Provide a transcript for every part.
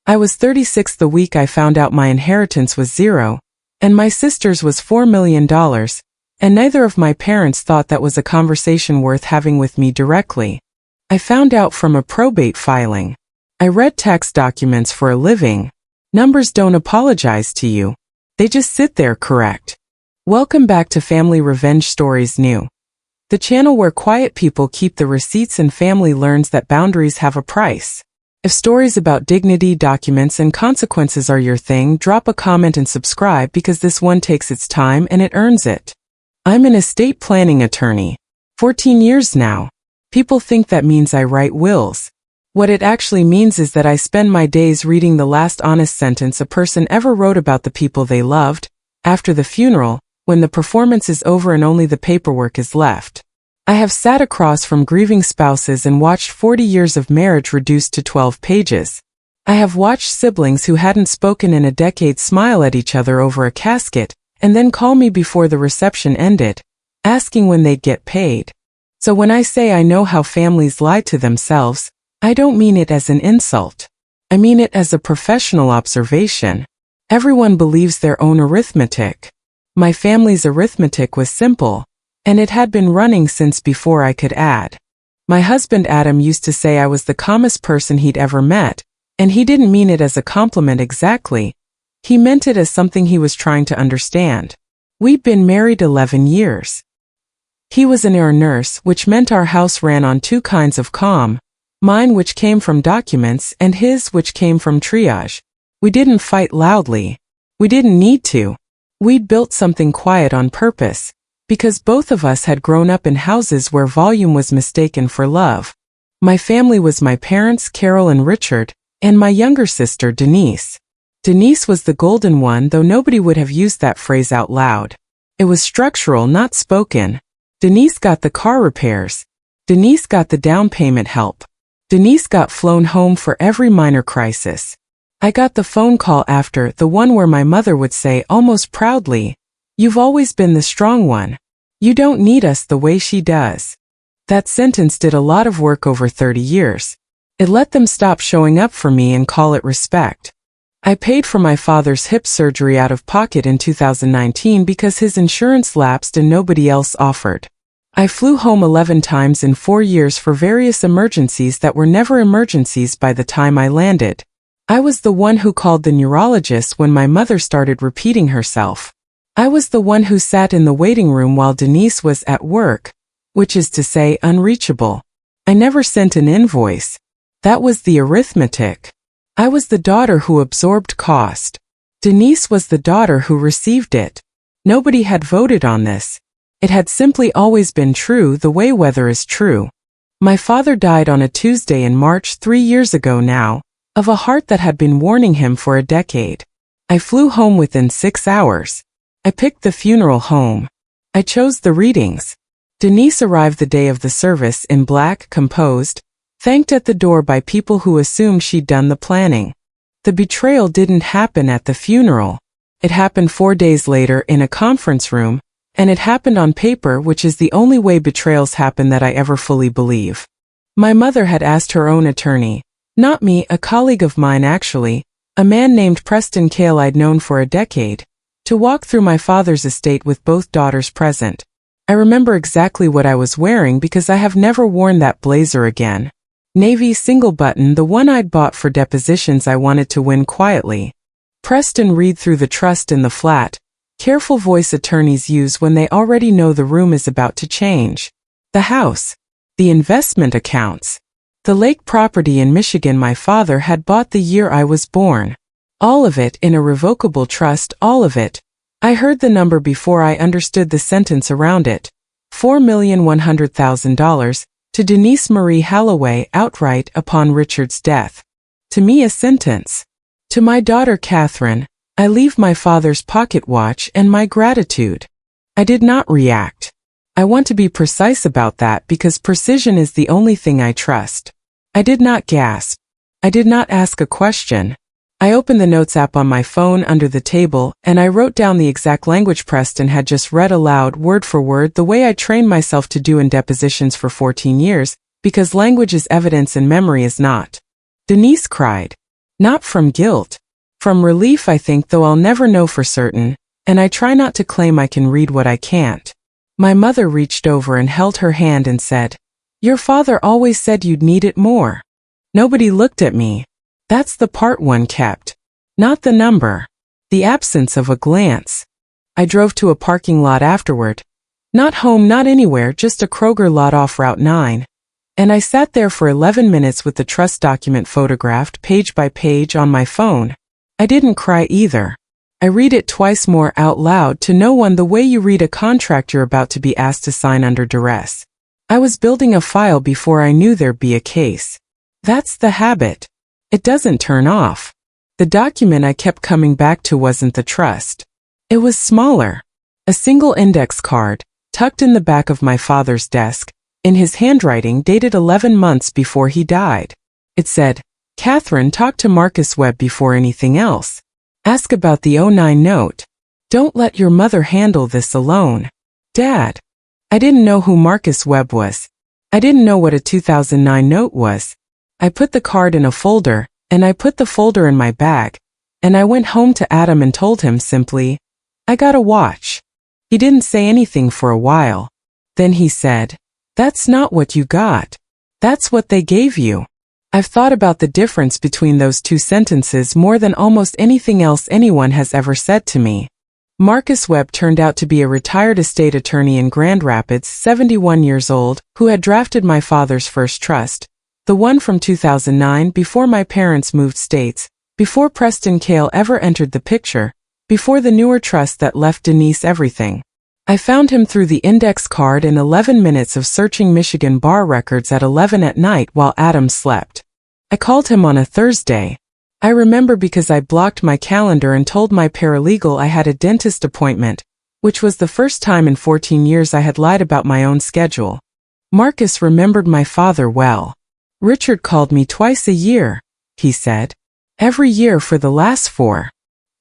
I was 36 the week I found out my inheritance was zero, and my sister's was $4 million, and neither of my parents thought that was a conversation worth having with me directly. I found out from a probate filing. I read tax documents for a living. Numbers don't apologize to you. They just sit there, correct? Welcome back to Family Revenge Stories New, the channel where quiet people keep the receipts and family learns that boundaries have a price. If stories about dignity, documents, and consequences are your thing, drop a comment and subscribe because this one takes its time and it earns it. I'm an estate planning attorney. 14 years now. People think that means I write wills. What it actually means is that I spend my days reading the last honest sentence a person ever wrote about the people they loved, after the funeral, when the performance is over and only the paperwork is left. I have sat across from grieving spouses and watched 40 years of marriage reduced to 12 pages. I have watched siblings who hadn't spoken in a decade smile at each other over a casket, and then call me before the reception ended, asking when they'd get paid. So when I say I know how families lie to themselves, I don't mean it as an insult. I mean it as a professional observation. Everyone believes their own arithmetic. My family's arithmetic was simple, and it had been running since before I could add. My husband Adam used to say I was the calmest person he'd ever met, and he didn't mean it as a compliment exactly. He meant it as something he was trying to understand. We'd been married 11 years. He was an ER nurse, which meant our house ran on two kinds of calm, mine which came from documents and his which came from triage. We didn't fight loudly. We didn't need to. We'd built something quiet on purpose, because both of us had grown up in houses where volume was mistaken for love. My family was my parents, Carol and Richard, and my younger sister, Denise. Denise was the golden one, though nobody would have used that phrase out loud. It was structural, not spoken. Denise got the car repairs. Denise got the down payment help. Denise got flown home for every minor crisis. I got the phone call after, the one where my mother would say almost proudly, "You've always been the strong one. You don't need us the way she does." That sentence did a lot of work over 30 years. It let them stop showing up for me and call it respect. I paid for my father's hip surgery out of pocket in 2019 because his insurance lapsed and nobody else offered. I flew home 11 times in 4 years for various emergencies that were never emergencies by the time I landed. I was the one who called the neurologist when my mother started repeating herself. I was the one who sat in the waiting room while Denise was at work, which is to say unreachable. I never sent an invoice. That was the arithmetic. I was the daughter who absorbed cost. Denise was the daughter who received it. Nobody had voted on this. It had simply always been true the way weather is true. My father died on a Tuesday in March 3 years ago now, of a heart that had been warning him for a decade. I flew home within 6 hours. I picked the funeral home. I chose the readings. Denise arrived the day of the service in black, composed, thanked at the door by people who assumed she'd done the planning. The betrayal didn't happen at the funeral. It happened 4 days later in a conference room, and it happened on paper, which is the only way betrayals happen that I ever fully believe. My mother had asked her own attorney, not me, a colleague of mine actually, a man named Preston Cale I'd known for a decade, to walk through my father's estate with both daughters present. I remember exactly what I was wearing because I have never worn that blazer again. Navy single button, the one I'd bought for depositions I wanted to win quietly. Preston read through the trust in the flat, careful voice attorneys use when they already know the room is about to change. The house. The investment accounts. The lake property in Michigan my father had bought the year I was born. All of it in a revocable trust, all of it. I heard the number before I understood the sentence around it. $4,100,000, to Denise Marie Halloway outright upon Richard's death. To me a sentence. To my daughter Catherine, I leave my father's pocket watch and my gratitude. I did not react. I want to be precise about that because precision is the only thing I trust. I did not gasp. I did not ask a question. I opened the notes app on my phone under the table, and I wrote down the exact language Preston had just read aloud word for word the way I trained myself to do in depositions for 14 years, because language is evidence and memory is not. Denise cried. Not from guilt. From relief, I think, though I'll never know for certain, and I try not to claim I can read what I can't. My mother reached over and held her hand and said, "Your father always said you'd need it more." Nobody looked at me. That's the part one kept. Not the number. The absence of a glance. I drove to a parking lot afterward. Not home, not anywhere, just a Kroger lot off Route 9. And I sat there for 11 minutes with the trust document photographed page by page on my phone. I didn't cry either. I read it twice more out loud to no one, the way you read a contract you're about to be asked to sign under duress. I was building a file before I knew there'd be a case. That's the habit. It doesn't turn off. The document I kept coming back to wasn't the trust. It was smaller. A single index card, tucked in the back of my father's desk, in his handwriting, dated 11 months before he died. It said, "Catherine, talk to Marcus Webb before anything else. Ask about the '09 note. Don't let your mother handle this alone. Dad." I didn't know who Marcus Webb was. I didn't know what a 2009 note was. I put the card in a folder, and I put the folder in my bag, and I went home to Adam and told him simply, "I got a watch." He didn't say anything for a while. Then he said, "That's not what you got. That's what they gave you." I've thought about the difference between those two sentences more than almost anything else anyone has ever said to me. Marcus Webb turned out to be a retired estate attorney in Grand Rapids, 71 years old, who had drafted my father's first trust, the one from 2009, before my parents moved states, before Preston Cale ever entered the picture, before the newer trust that left Denise everything. I found him through the index card in 11 minutes of searching Michigan bar records at 11 at night while Adam slept. I called him on a Thursday. I remember because I blocked my calendar and told my paralegal I had a dentist appointment, which was the first time in 14 years I had lied about my own schedule. Marcus remembered my father well. "Richard called me twice a year," he said. "Every year for the last 4.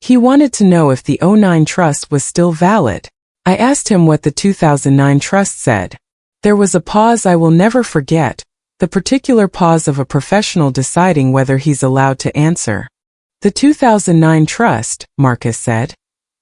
He wanted to know if the '09 trust was still valid. I asked him what the 2009 trust said. There was a pause I will never forget, the particular pause of a professional deciding whether he's allowed to answer. "The 2009 trust," Marcus said,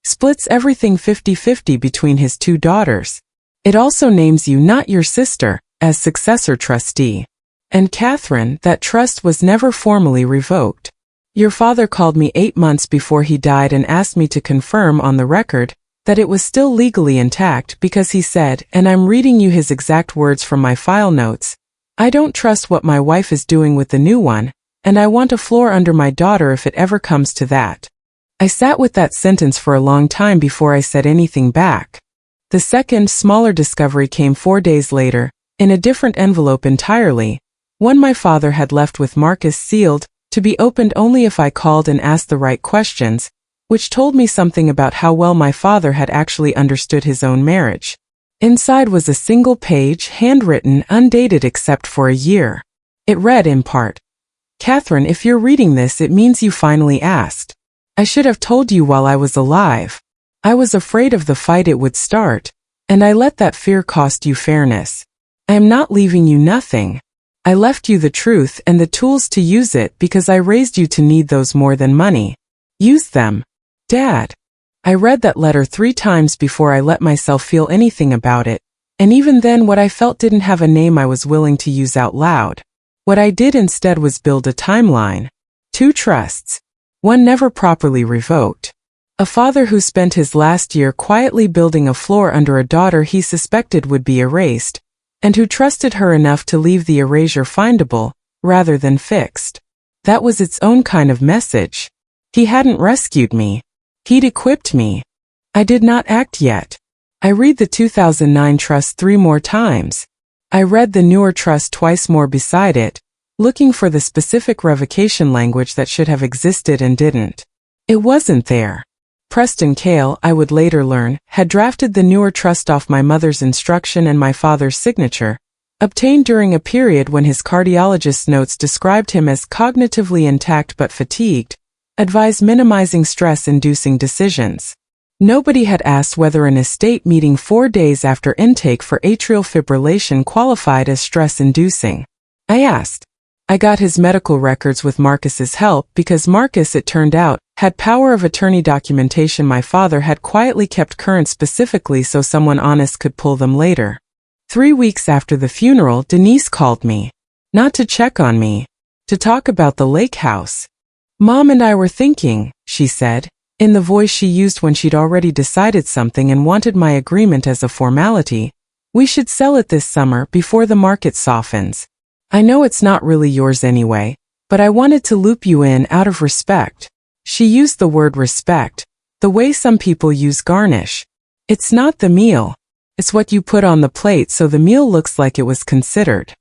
"splits everything 50-50 between his 2 daughters. It also names you, not your sister, as successor trustee. And Catherine, that trust was never formally revoked. Your father called me 8 months before he died and asked me to confirm on the record that it was still legally intact because he said, and I'm reading you his exact words from my file notes, 'I don't trust what my wife is doing with the new one, and I want a floor under my daughter if it ever comes to that.'" I sat with that sentence for a long time before I said anything back. The second, smaller discovery came 4 days later, in a different envelope entirely, one my father had left with Marcus, sealed, to be opened only if I called and asked the right questions, which told me something about how well my father had actually understood his own marriage. Inside was a single page, handwritten, undated except for a year. It read in part, "Catherine, if you're reading this, it means you finally asked. I should have told you while I was alive. I was afraid of the fight it would start, and I let that fear cost you fairness. I am not leaving you nothing. I left you the truth and the tools to use it because I raised you to need those more than money. Use them. Dad." I read that letter 3 times before I let myself feel anything about it, and even then what I felt didn't have a name I was willing to use out loud. What I did instead was build a timeline. 2 trusts. One never properly revoked. A father who spent his last year quietly building a floor under a daughter he suspected would be erased, and who trusted her enough to leave the erasure findable, rather than fixed. That was its own kind of message. He hadn't rescued me. He'd equipped me. I did not act yet. I read the 2009 trust 3 more times. I read the newer trust twice more beside it, looking for the specific revocation language that should have existed and didn't. It wasn't there. Preston Cale, I would later learn, had drafted the newer trust off my mother's instruction and my father's signature, obtained during a period when his cardiologist's notes described him as cognitively intact but fatigued, advised minimizing stress-inducing decisions. Nobody had asked whether an estate meeting 4 days after intake for atrial fibrillation qualified as stress-inducing. I asked. I got his medical records with Marcus's help because Marcus, it turned out, had power of attorney documentation my father had quietly kept current specifically so someone honest could pull them later. 3 weeks after the funeral, Denise called me. Not to check on me. To talk about the lake house. Mom and I were thinking, she said, in the voice she used when she'd already decided something and wanted my agreement as a formality. We should sell it this summer before the market softens. I know it's not really yours anyway, but I wanted to loop you in out of respect. She used the word respect, the way some people use garnish. It's not the meal. It's what you put on the plate so the meal looks like it was considered.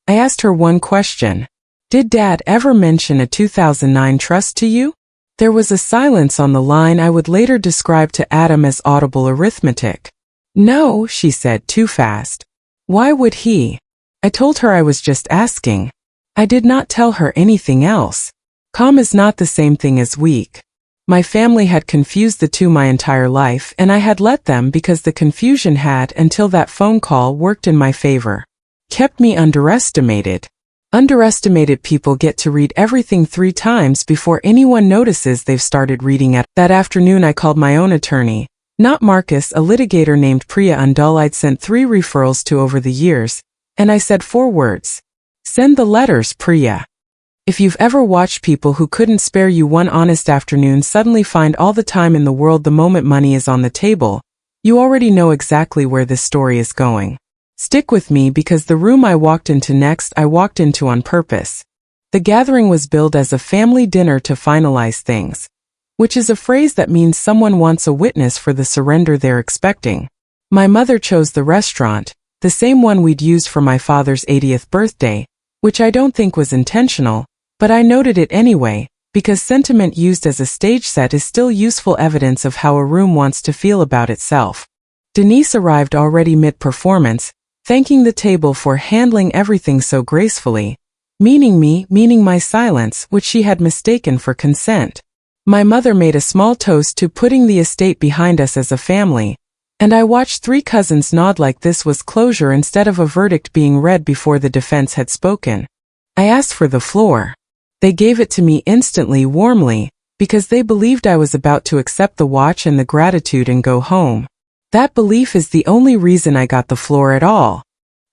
I asked her one question. Did Dad ever mention a 2009 trust to you? There was a silence on the line I would later describe to Adam as audible arithmetic. No, she said too fast. Why would he? I told her I was just asking. I did not tell her anything else. Calm is not the same thing as weak. My family had confused the two my entire life, and I had let them because the confusion had, until that phone call, worked in my favor. Kept me underestimated. Underestimated people get to read everything 3 times before anyone notices they've started reading it. That afternoon I called my own attorney. Not Marcus, a litigator named Priya Undul I'd sent 3 referrals to over the years. And I said 4 words. Send the letters, Priya. If you've ever watched people who couldn't spare you one honest afternoon suddenly find all the time in the world the moment money is on the table, you already know exactly where this story is going. Stick with me because the room I walked into next I walked into on purpose. The gathering was billed as a family dinner to finalize things, which is a phrase that means someone wants a witness for the surrender they're expecting. My mother chose the restaurant, the same one we'd used for my father's 80th birthday, which I don't think was intentional, but I noted it anyway, because sentiment used as a stage set is still useful evidence of how a room wants to feel about itself. Denise arrived already mid-performance, thanking the table for handling everything so gracefully, meaning my silence, which she had mistaken for consent. My mother made a small toast to putting the estate behind us as a family, and I watched 3 cousins nod like this was closure instead of a verdict being read before the defense had spoken. I asked for the floor. They gave it to me instantly, warmly, because they believed I was about to accept the watch and the gratitude and go home. That belief is the only reason I got the floor at all.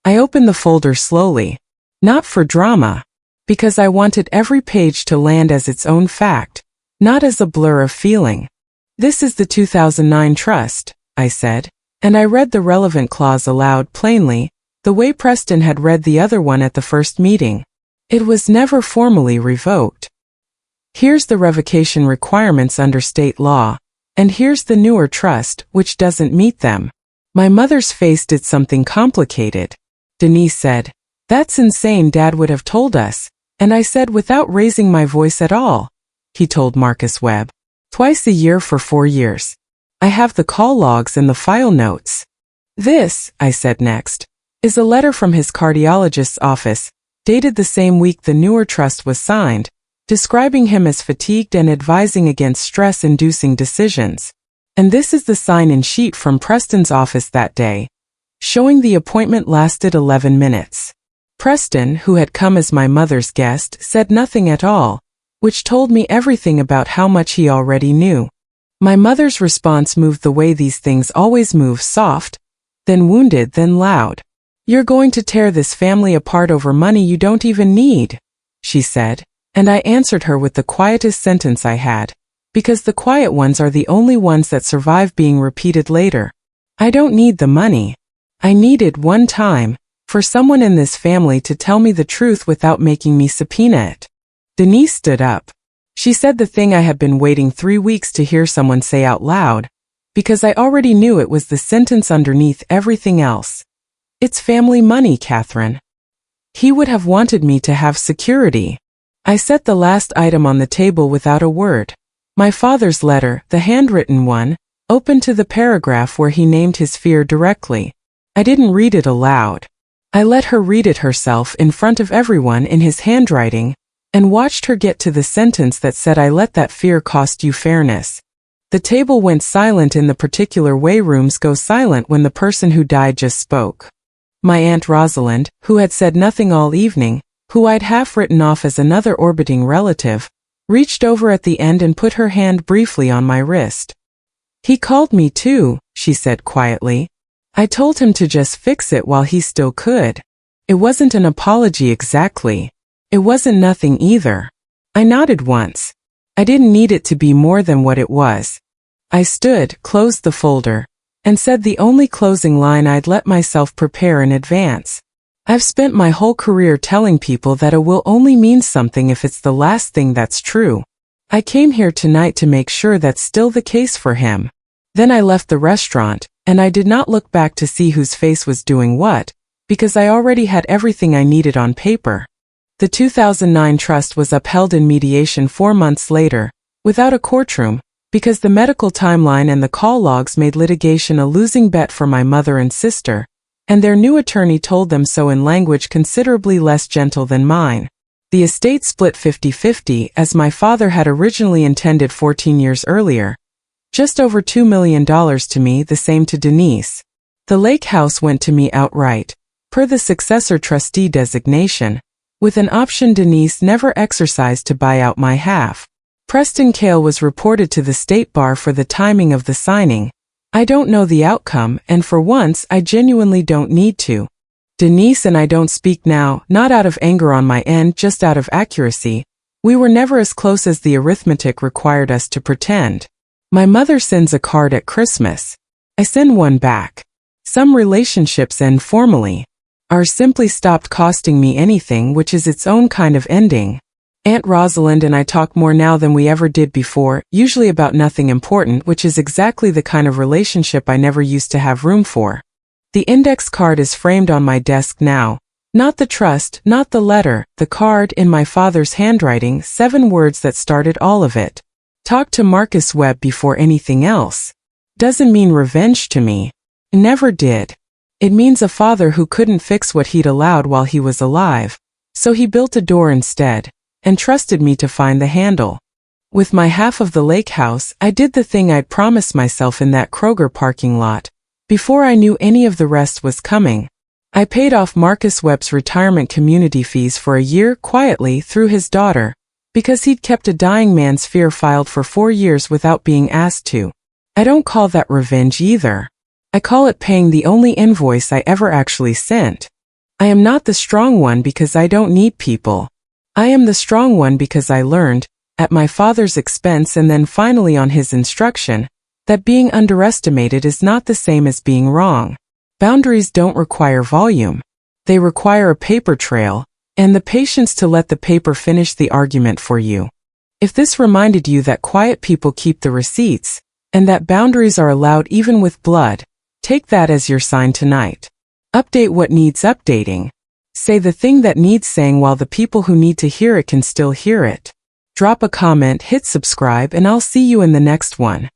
I opened the folder slowly. Not for drama. Because I wanted every page to land as its own fact, not as a blur of feeling. This is the 2009 trust, I said, and I read the relevant clause aloud plainly, the way Preston had read the other one at the first meeting. It was never formally revoked. Here's the revocation requirements under state law, and here's the newer trust, which doesn't meet them. My mother's face did something complicated. Denise said, "That's insane, Dad would have told us," and I said without raising my voice at all. He told Marcus Webb. Twice a year for 4 years. I have the call logs and the file notes. This, I said next, is a letter from his cardiologist's office, dated the same week the newer trust was signed, describing him as fatigued and advising against stress-inducing decisions. And this is the sign-in sheet from Preston's office that day, showing the appointment lasted 11 minutes. Preston, who had come as my mother's guest, said nothing at all, which told me everything about how much he already knew. My mother's response moved the way these things always move, soft, then wounded, then loud. "You're going to tear this family apart over money you don't even need," she said, and I answered her with the quietest sentence I had, because the quiet ones are the only ones that survive being repeated later. I don't need the money. I needed one time, for someone in this family to tell me the truth without making me subpoena it. Denise stood up. She said the thing I had been waiting 3 weeks to hear someone say out loud, because I already knew it was the sentence underneath everything else. "It's family money, Catherine." He would have wanted me to have security. I set the last item on the table without a word. My father's letter, the handwritten one, opened to the paragraph where he named his fear directly. I didn't read it aloud. I let her read it herself in front of everyone in his handwriting, and watched her get to the sentence that said, "I let that fear cost you fairness." The table went silent in the particular way rooms go silent when the person who died just spoke. My Aunt Rosalind, who had said nothing all evening, who I'd half written off as another orbiting relative, reached over at the end and put her hand briefly on my wrist. "He called me too," she said quietly. "I told him to just fix it while he still could." It wasn't an apology exactly. It wasn't nothing either. I nodded once. I didn't need it to be more than what it was. I stood, closed the folder, and said the only closing line I'd let myself prepare in advance. I've spent my whole career telling people that a will only means something if it's the last thing that's true. I came here tonight to make sure that's still the case for him. Then I left the restaurant, and I did not look back to see whose face was doing what, because I already had everything I needed on paper. The 2009 trust was upheld in mediation 4 months later, without a courtroom, because the medical timeline and the call logs made litigation a losing bet for my mother and sister, and their new attorney told them so in language considerably less gentle than mine. The estate split 50-50 as my father had originally intended 14 years earlier. Just over $2 million to me, the same to Denise. The lake house went to me outright, per the successor trustee designation, with an option Denise never exercised to buy out my half. Preston Cale was reported to the state bar for the timing of the signing. I don't know the outcome, and for once I genuinely don't need to. Denise and I don't speak now, not out of anger on my end, just out of accuracy. We were never as close as the arithmetic required us to pretend. My mother sends a card at Christmas. I send one back. Some relationships end formally. Ours simply stopped costing me anything, which is its own kind of ending. Aunt Rosalind and I talk more now than we ever did before, usually about nothing important, which is exactly the kind of relationship I never used to have room for. The index card is framed on my desk now. Not the trust, not the letter, the card in my father's handwriting, 7 words that started all of it. Talk to Marcus Webb before anything else. Doesn't mean revenge to me. Never did. It means a father who couldn't fix what he'd allowed while he was alive, so he built a door instead, and trusted me to find the handle. With my half of the lake house, I did the thing I'd promised myself in that Kroger parking lot, before I knew any of the rest was coming. I paid off Marcus Webb's retirement community fees for a year quietly through his daughter, because he'd kept a dying man's fear filed for 4 years without being asked to. I don't call that revenge either. I call it paying the only invoice I ever actually sent. I am not the strong one because I don't need people. I am the strong one because I learned, at my father's expense and then finally on his instruction, that being underestimated is not the same as being wrong. Boundaries don't require volume. They require a paper trail, and the patience to let the paper finish the argument for you. If this reminded you that quiet people keep the receipts, and that boundaries are allowed even with blood, take that as your sign tonight. Update what needs updating. Say the thing that needs saying while the people who need to hear it can still hear it. Drop a comment, hit subscribe, and I'll see you in the next one.